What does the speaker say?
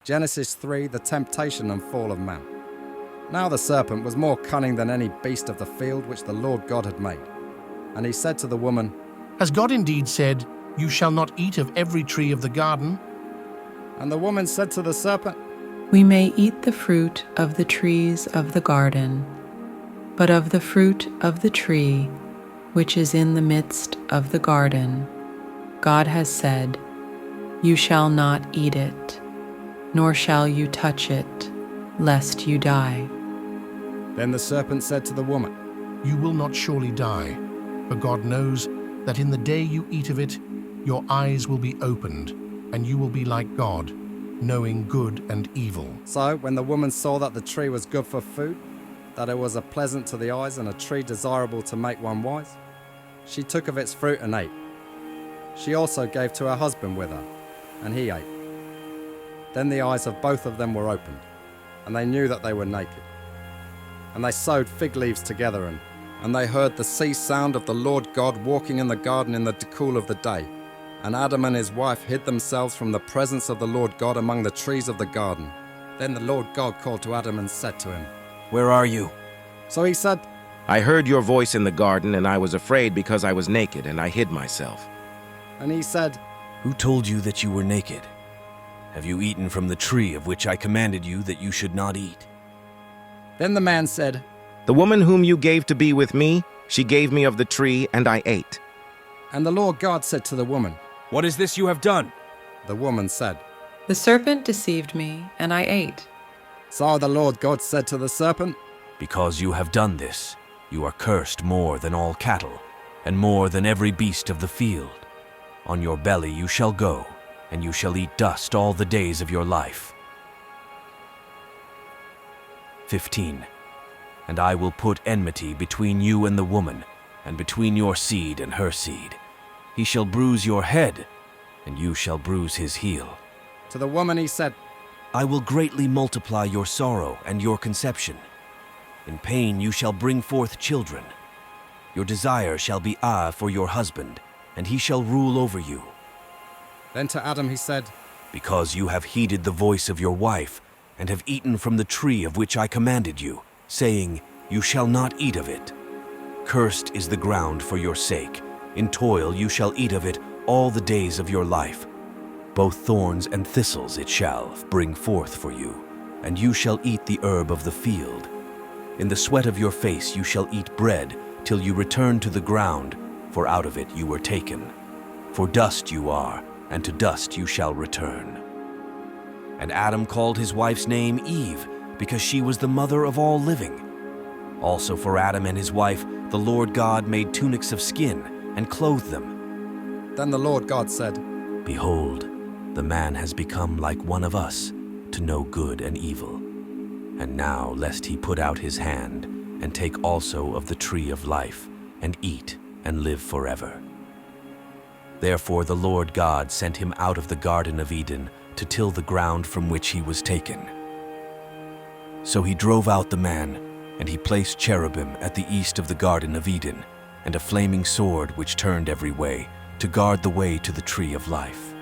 Genesis 3, the temptation and fall of man. Now the serpent was more cunning than any beast of the field which the Lord God had made. And he said to the woman, Has God indeed said, You shall not eat of every tree of the garden? And the woman said to the serpent, We may eat the fruit of the trees of the garden, but of the fruit of the tree which is in the midst of the garden, God has said, You shall not eat it, nor shall you touch it, lest you die. Then the serpent said to the woman, You will not surely die, for God knows that in the day you eat of it, your eyes will be opened, and you will be like God, knowing good and evil. So when the woman saw that the tree was good for food, that it was a pleasant to the eyes and a tree desirable to make one wise, she took of its fruit and ate. She also gave to her husband with her, and he ate. Then the eyes of both of them were opened, and they knew that they were naked. And they sewed fig leaves together, and they heard the cease sound of the Lord God walking in the garden in the cool of the day. And Adam and his wife hid themselves from the presence of the Lord God among the trees of the garden. Then the Lord God called to Adam and said to him, Where are you? So he said, I heard your voice in the garden, and I was afraid because I was naked, and I hid myself. and he said, Who told you that you were naked? Have you eaten from the tree of which I commanded you that you should not eat? Then the man said, The woman whom you gave to be with me, she gave me of the tree, and I ate. And the Lord God said to the woman, What is this you have done? The woman said, The serpent deceived me, and I ate. So the Lord God said to the serpent, Because you have done this, you are cursed more than all cattle, and more than every beast of the field. On your belly you shall go, and you shall eat dust all the days of your life. 15. And I will put enmity between you and the woman, and between your seed and her seed. He shall bruise your head, and you shall bruise his heel. To the woman he said, I will greatly multiply your sorrow and your conception. In pain you shall bring forth children. Your desire shall be for your husband, and he shall rule over you. Then to Adam he said, Because you have heeded the voice of your wife, and have eaten from the tree of which I commanded you, saying, You shall not eat of it. Cursed is the ground for your sake. In toil you shall eat of it all the days of your life. Both thorns and thistles it shall bring forth for you, and you shall eat the herb of the field. In the sweat of your face you shall eat bread, till you return to the ground, for out of it you were taken. For dust you are, and to dust you shall return. And Adam called his wife's name Eve, because she was the mother of all living. Also for Adam and his wife, the Lord God made tunics of skin, and clothed them. Then the Lord God said, Behold, the man has become like one of us, to know good and evil. And now lest he put out his hand, and take also of the tree of life, and eat, and live forever. Therefore the Lord God sent him out of the Garden of Eden to till the ground from which he was taken. So he drove out the man, and he placed cherubim at the east of the Garden of Eden, and a flaming sword which turned every way, to guard the way to the tree of life.